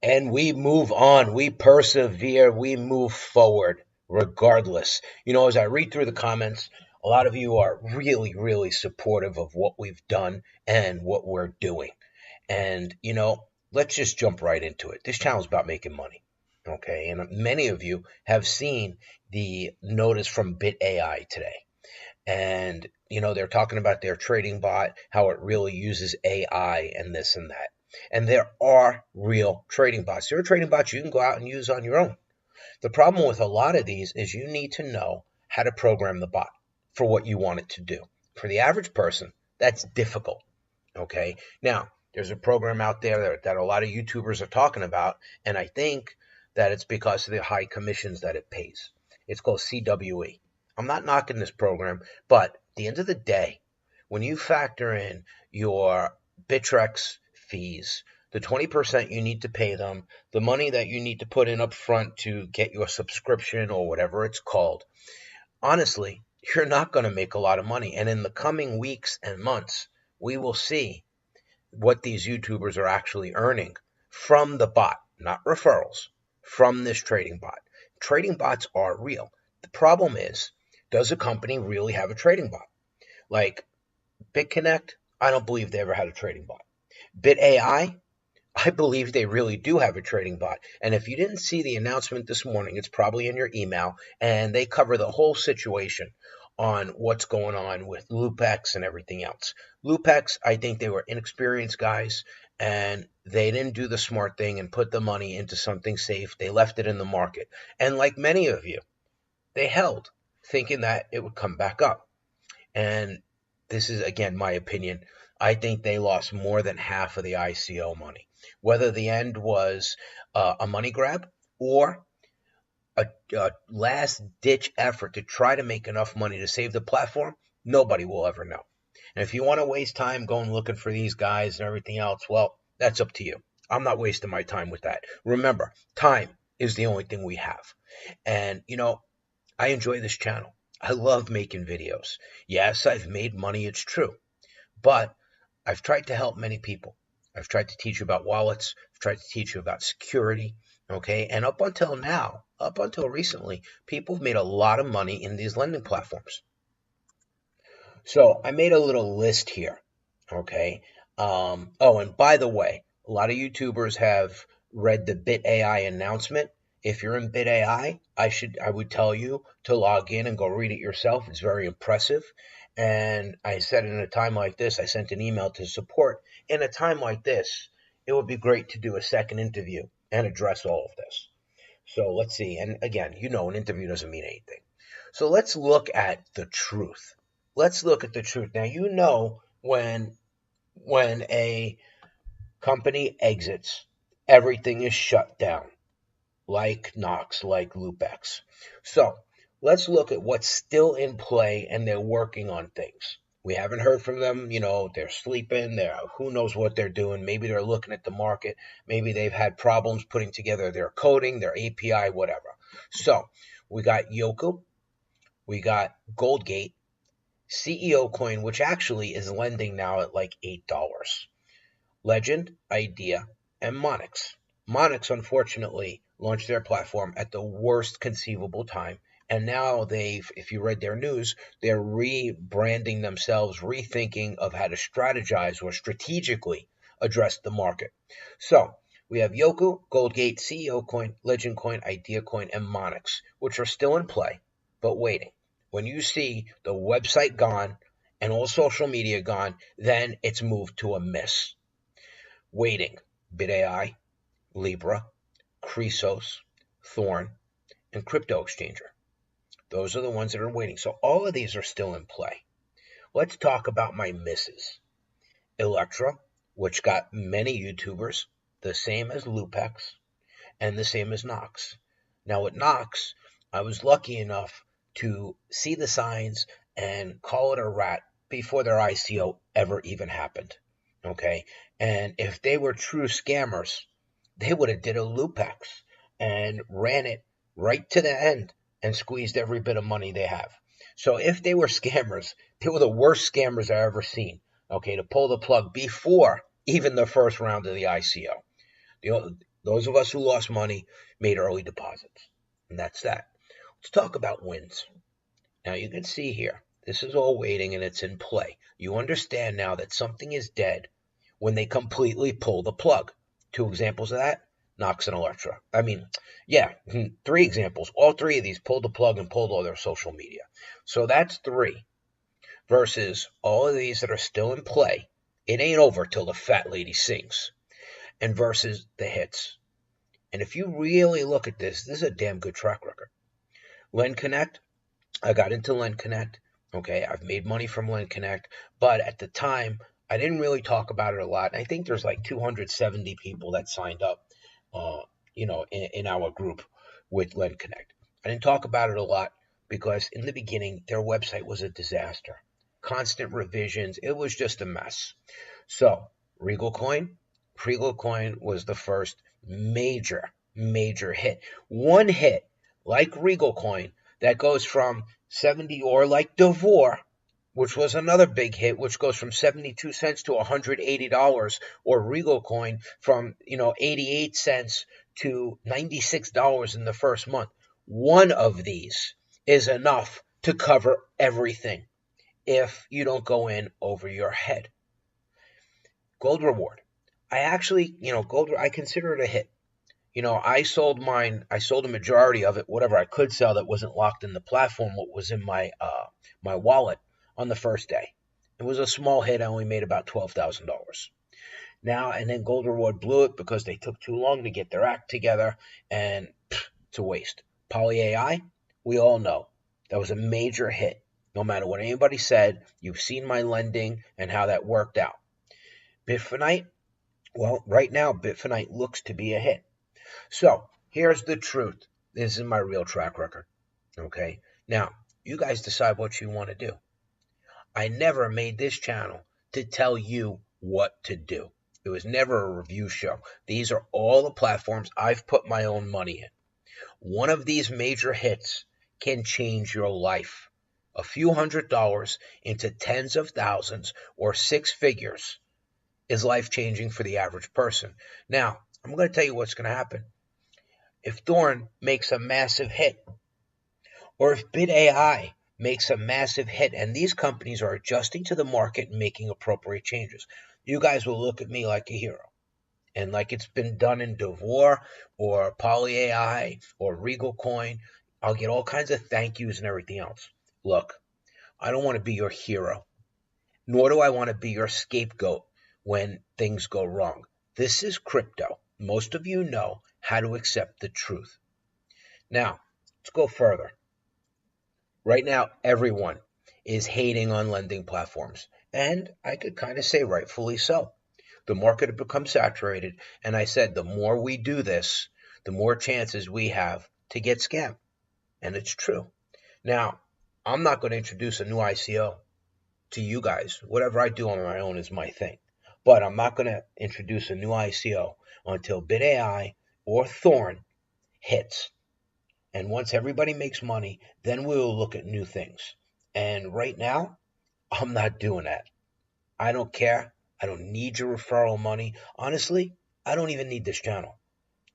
And we move on, we persevere, we move forward regardless. As I read through the comments, a lot of you are really, really supportive of what we've done and what we're doing. And, let's just jump right into it. This channel is about making money. Okay. And many of you have seen the notice from Bit AI today. And, they're talking about their trading bot, how it really uses AI and this and that. And there are real trading bots. There are trading bots you can go out and use on your own. The problem with a lot of these is you need to know how to program the bot for what you want it to do. For the average person, that's difficult. Okay. Now, there's a program out there that a lot of YouTubers are talking about, and I think that it's because of the high commissions that it pays. It's called CWE. I'm not knocking this program, but at the end of the day, when you factor in your Bittrex fees, the 20% you need to pay them, the money that you need to put in up front to get your subscription or whatever it's called, honestly, you're not going to make a lot of money. And in the coming weeks and months, we will see what these YouTubers are actually earning from the bot, not referrals, from this trading bot. Trading bots are real. The problem is, does a company really have a trading bot? Like BitConnect, I don't believe they ever had a trading bot. BitAI, I believe they really do have a trading bot. And if you didn't see the announcement this morning, it's probably in your email, and they cover the whole situation on what's going on with Lupex and everything else. Lupex, I think they were inexperienced guys, and they didn't do the smart thing and put the money into something safe. They left it in the market. And like many of you, they held, thinking that it would come back up. And this is, again, my opinion. I think they lost more than half of the ICO money. Whether the end was a money grab or a last-ditch effort to try to make enough money to save the platform, nobody will ever know. And if you want to waste time going looking for these guys and everything else, well, that's up to you. I'm not wasting my time with that. Remember, time is the only thing we have. And, I enjoy this channel. I love making videos. Yes, I've made money, it's true. But I've tried to help many people. I've tried to teach you about wallets. I've tried to teach you about security. Okay. And up until now, up until recently, people have made a lot of money in these lending platforms. So I made a little list here. Okay. Oh, and by the way, a lot of YouTubers have read the BitAI announcement. If you're in BitAI, I would tell you to log in and go read it yourself. It's very impressive. And I said in a time like this, I sent an email to support. In a time like this, it would be great to do a second interview and address all of this. So let's see. And again, an interview doesn't mean anything. So let's look at the truth. Let's look at the truth. Now, when a company exits, everything is shut down, like Knox, like Lupex. So let's look at what's still in play, and they're working on things. We haven't heard from them. They're sleeping. Who knows what they're doing. Maybe they're looking at the market. Maybe they've had problems putting together their coding, their API, whatever. So we got Yoku. We got Goldgate. CEO Coin, which actually is lending now at like $8. Legend, Idea, and Monix. Monix, unfortunately, launched their platform at the worst conceivable time. And now if you read their news, they're rebranding themselves, rethinking of how to strategize or strategically address the market. So we have Yoku, Goldgate, CEO Coin, Legend Coin, Idea Coin, and Monix, which are still in play, but waiting. When you see the website gone and all social media gone, then it's moved to a miss. Waiting, BitAI, Libra, Cresos, Thorn, and Crypto Exchanger. Those are the ones that are waiting. So all of these are still in play. Let's talk about my misses. Electra, which got many YouTubers, the same as Lupex, and the same as Knox. Now with Knox, I was lucky enough to see the signs and call it a rat before their ICO ever even happened. Okay. And if they were true scammers, they would have did a Lupex and ran it right to the end and squeezed every bit of money they have. So if they were scammers, they were the worst scammers I've ever seen. Okay. To pull the plug before even the first round of the ICO. Those of us who lost money made early deposits. And that's that. Let's talk about wins. Now you can see here, this is all waiting and it's in play. You understand now that something is dead when they completely pull the plug. Two examples of that, Knox and Electra. Yeah, three examples. All three of these pulled the plug and pulled all their social media. So that's three versus all of these that are still in play. It ain't over till the fat lady sings. And versus the hits. And if you really look at this, this is a damn good track record. Lend Connect, I got into Lend Connect. Okay, I've made money from Lend Connect, but at the time, I didn't really talk about it a lot. I think there's like 270 people that signed up, in our group with Lend Connect. I didn't talk about it a lot because in the beginning, their website was a disaster. Constant revisions. It was just a mess. So, Regal Coin was the first major, major hit. One hit, like Regal Coin, that goes from 70, or like Devore, which was another big hit, which goes from 72 cents to $180, or Regal Coin from 88 cents to $96 in the first month. One of these is enough to cover everything if you don't go in over your head. Gold Reward. I consider it a hit. I sold mine. I sold a majority of it, whatever I could sell that wasn't locked in the platform, what was in my wallet on the first day. It was a small hit. I only made about $12,000. Now and then Gold Reward blew it because they took too long to get their act together, and it's a waste. Poly AI, we all know that was a major hit. No matter what anybody said, you've seen my lending and how that worked out. Bitfinite, well, right now Bitfinite looks to be a hit. So here's the truth. This is my real track record. Okay. Now, you guys decide what you want to do. I never made this channel to tell you what to do. It was never a review show. These are all the platforms I've put my own money in. One of these major hits can change your life. A few $100s into tens of thousands or six figures is life-changing for the average person. Now, I'm going to tell you what's going to happen. If Thorn makes a massive hit, or if BitAI makes a massive hit, and these companies are adjusting to the market and making appropriate changes, you guys will look at me like a hero. And like it's been done in Devore or Poly AI or Regal Coin, I'll get all kinds of thank yous and everything else. Look, I don't want to be your hero, nor do I want to be your scapegoat when things go wrong. This is crypto. Most of you know how to accept the truth. Now, let's go further. Right now, everyone is hating on lending platforms, and I could kind of say rightfully so. The market had become saturated, and I said the more we do this, the more chances we have to get scammed, and it's true. Now, I'm not going to introduce a new ICO to you guys. Whatever I do on my own is my thing. But I'm not going to introduce a new ICO until BitAI or Thorn hits. And once everybody makes money, then we will look at new things. And right now, I'm not doing that. I don't care. I don't need your referral money. Honestly, I don't even need this channel.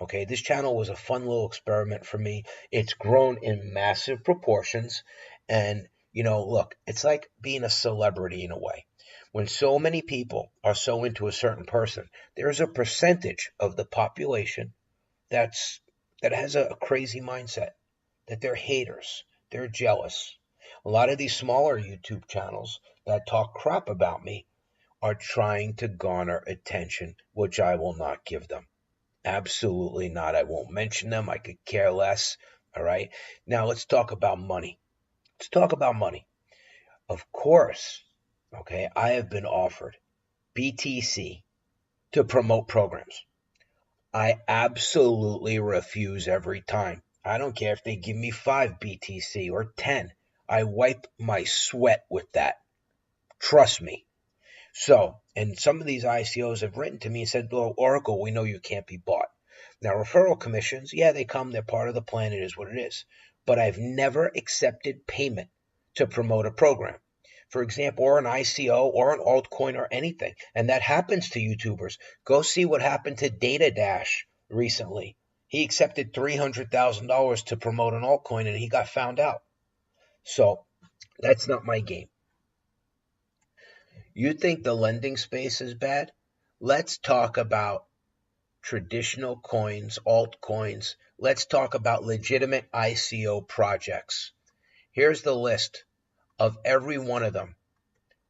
Okay, this channel was a fun little experiment for me. It's grown in massive proportions. And, look, it's like being a celebrity in a way. When so many people are so into a certain person, there's a percentage of the population that has a crazy mindset, that they're haters, they're jealous. A lot of these smaller YouTube channels that talk crap about me are trying to garner attention, which I will not give them. Absolutely not. I won't mention them. I could care less. All right. Now let's talk about money. Let's talk about money. Of course, okay, I have been offered BTC to promote programs. I absolutely refuse every time. I don't care if they give me 5 BTC or 10. I wipe my sweat with that. Trust me. So, and some of these ICOs have written to me and said, well, Oracle, we know you can't be bought. Now, referral commissions, yeah, they come. They're part of the plan. It is what it is. But I've never accepted payment to promote a program, for example, or an ICO or an altcoin or anything. And that happens to YouTubers. Go see what happened to Data Dash recently. He accepted $300,000 to promote an altcoin and he got found out. So that's not my game. You think the lending space is bad? Let's talk about traditional coins, altcoins. Let's talk about legitimate ICO projects. Here's the list of every one of them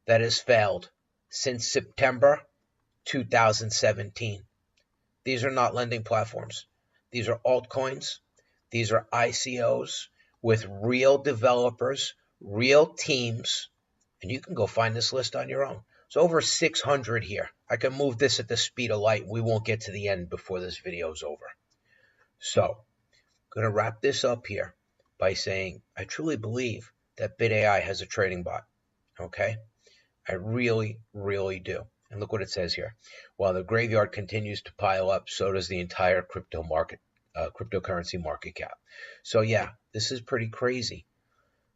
that has failed since September 2017. These are not lending platforms. These are altcoins. These are ICOs with real developers, real teams, and you can go find this list on your own. It's over 600 here. I can move this at the speed of light. We won't get to the end before this video is over. So I'm going to wrap this up here by saying I truly believe that BitAI has a trading bot. Okay? I really, really do. And look what it says here. While the graveyard continues to pile up, so does the entire cryptocurrency market cap. So yeah, this is pretty crazy.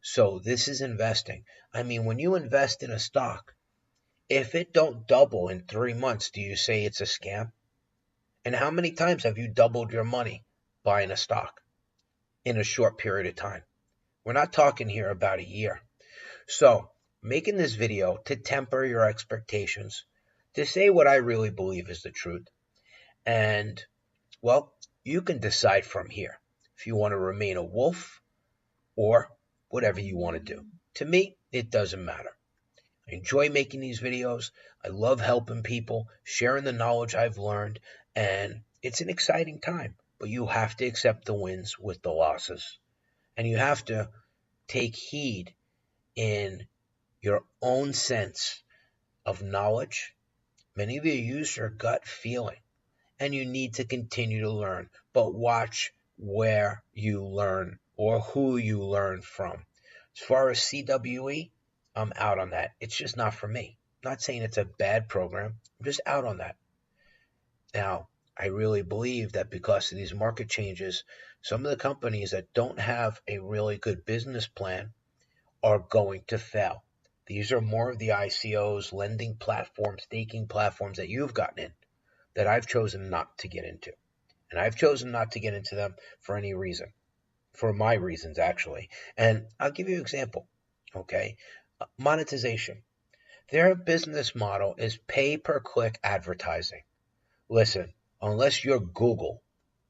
So this is investing. I mean, when you invest in a stock, if it don't double in 3 months, do you say it's a scam? And how many times have you doubled your money buying a stock in a short period of time? We're not talking here about a year. So making this video to temper your expectations, to say what I really believe is the truth. And, well, you can decide from here if you want to remain a wolf or whatever you want to do. To me, it doesn't matter. I enjoy making these videos. I love helping people, sharing the knowledge I've learned, and it's an exciting time. But you have to accept the wins with the losses. And you have to take heed in your own sense of knowledge. Many of you use your gut feeling, and you need to continue to learn. But watch where you learn or who you learn from. As far as CWE, I'm out on that. It's just not for me. I'm not saying it's a bad program. I'm just out on that. Now, I really believe that because of these market changes, some of the companies that don't have a really good business plan are going to fail. These are more of the ICOs, lending platforms, staking platforms that you've gotten in that I've chosen not to get into. And I've chosen not to get into them for any reason, for my reasons, actually. And I'll give you an example, okay? Monetization. Their business model is pay-per-click advertising. Listen, unless you're Google,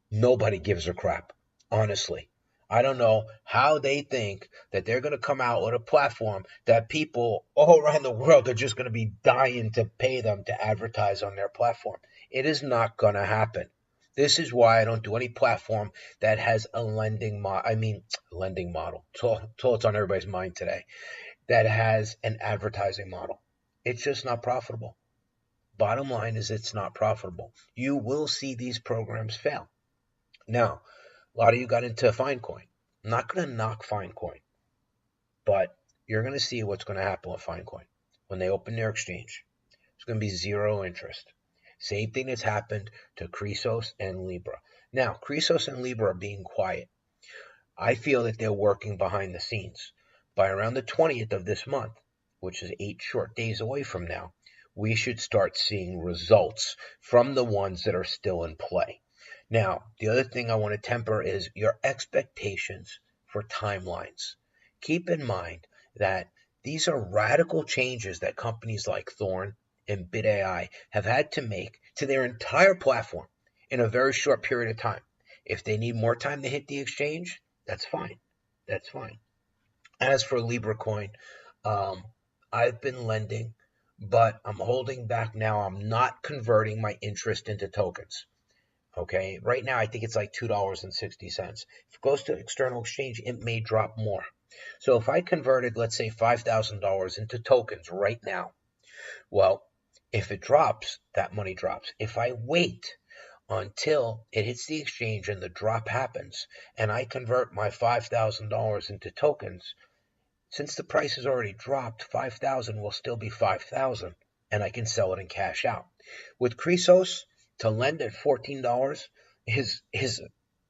nobody gives a crap, honestly. I don't know how they think that they're going to come out with a platform that people all around the world are just going to be dying to pay them to advertise on their platform. It is not going to happen. This is why I don't do any platform that has a lending model. So it's on everybody's mind today. That has an advertising model. It's just not profitable. Bottom line is it's not profitable. You will see these programs fail. Now, a lot of you got into Finecoin. I'm not going to knock Finecoin, but you're going to see what's going to happen with Finecoin. When they open their exchange, it's going to be zero interest. Same thing that's happened to Chrysos and Libra. Now, Chrysos and Libra are being quiet. I feel that they're working behind the scenes. By around the 20th of this month, which is 8 short days away from now, we should start seeing results from the ones that are still in play. Now, the other thing I want to temper is your expectations for timelines. Keep in mind that these are radical changes that companies like Thorn and BitAI have had to make to their entire platform in a very short period of time. If they need more time to hit the exchange, that's fine. That's fine. As for Libra coin, I've been lending, but I'm holding back now. I'm not converting my interest into tokens. Okay, right now I think it's like $2.60. If it goes to external exchange, it may drop more. So if I converted, let's say, $5,000 into tokens right now, well, if it drops, that money drops. If I wait until it hits the exchange and the drop happens, and I convert my $5,000 into tokens, since the price has already dropped, 5,000 will still be 5,000, and I can sell it and cash out. With Chrysos, to lend at $14 is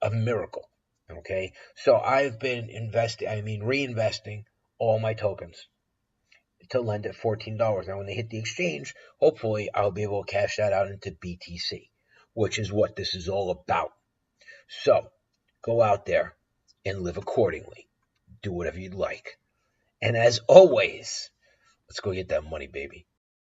a miracle. Okay, so I've been reinvesting all my tokens to lend at $14. Now, when they hit the exchange, hopefully I'll be able to cash that out into BTC. which is what this is all about. So go out there and live accordingly. Do whatever you'd like. And as always, let's go get that money, baby.